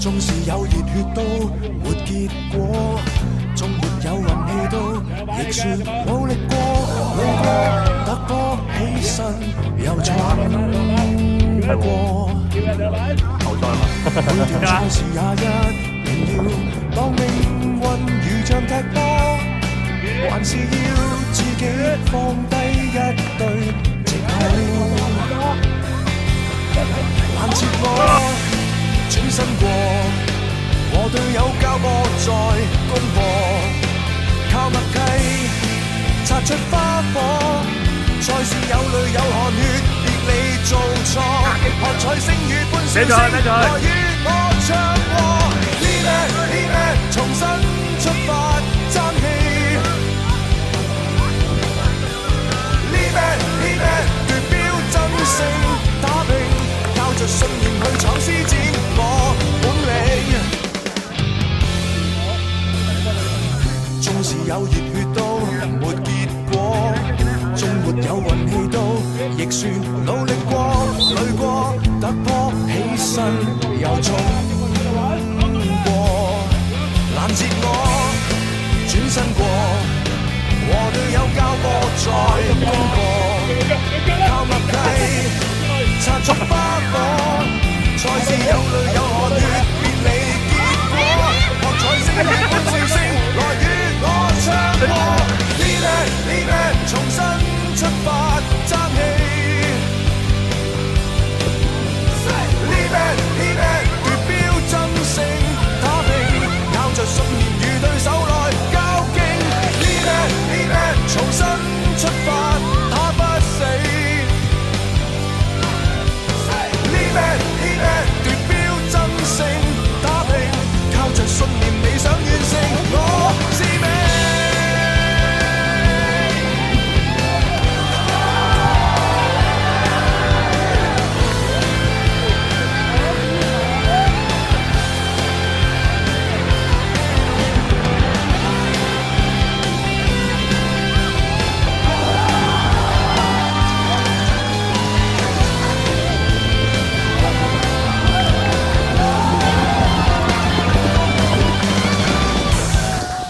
縱是有熱血都沒結果，縱沒有運氣都亦算努力過，累過突破起身又闖過。每段賽事也一定要當命運如像踢波，還是要自己放低一對藉口，攔截我轉身過，和隊友交過再攻破，靠默契擦出花火。賽事有淚有汗血，別離做錯，喝彩聲與歡笑聲來與我唱和。Live it，重新出發爭氣。Live it，奪標爭勝打拼，靠着信念去闖施展我本領。縱是有熱血都沒結果，縱沒有運氣都亦算努力過，累過突破起身又衝過，攔截我轉身過，和隊友交過再攻過，靠默契擦出花火。賽事有淚有汗血，別離結果，喝彩聲與歡笑聲來與我唱和。Live it，重新出發爭氣。Live it，奪標爭勝打拼，靠着信念與對手來較勁。Live it，重新出發打不死。Live it，奪標爭勝打拼，靠着信念理想完成我使命。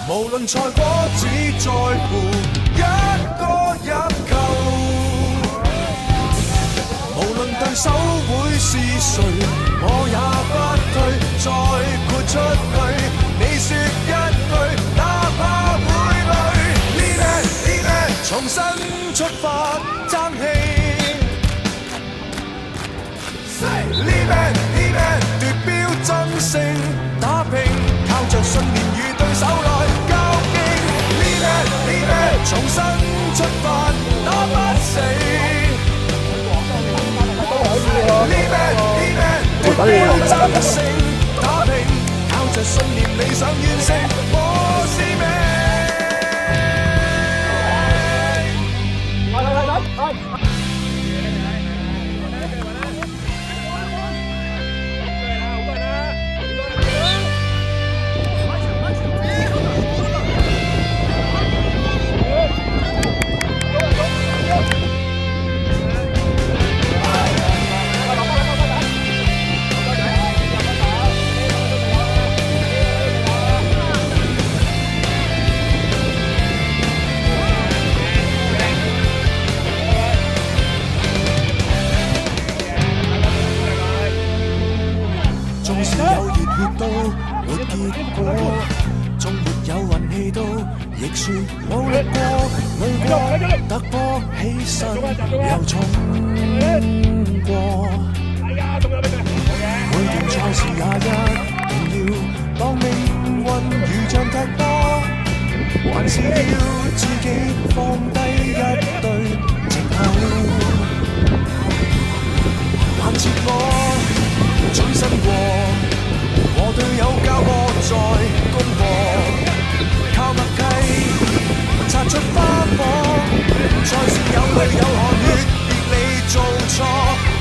無論賽果只在乎一個入球，無論對手會是誰，我也不退，再豁出去，你說一句，哪怕會累。Live it，重新出發爭氣。Live it，奪標爭勝打拼，靠着信念與對手來較勁。Live it，重新出發打不死。Live it，奪標爭勝打拼，靠着信念理想完成我使命。縱使有熱血都沒結果，縱沒有運氣都亦算努力過，累過突破起身又衝過。每段賽事也一定要當命運如像踢波，還是要自己放低一對藉口，攔截我轉身過，和隊友交過再攻破，靠默契擦出花火。賽事有淚有汗血，別離做錯，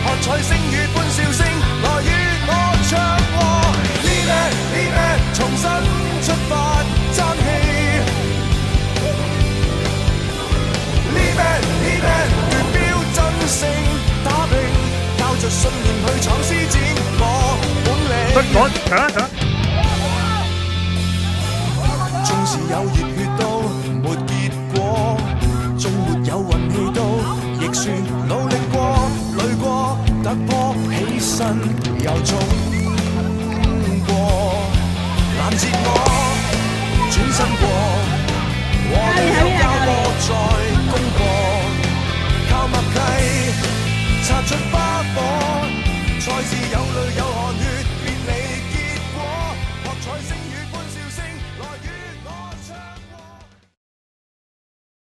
喝彩聲與歡笑聲來與唱和。呢咩重新出發爭氣。呢咩奪標爭勝打拼，靠着信念去闖施展我本領。縱是有熱血都沒結果，縱沒有運氣都亦算努力過，累過突破起身又衝過，攔截我轉身過，和隊友交波再攻破，靠默契擦出花火，賽事有淚有汗。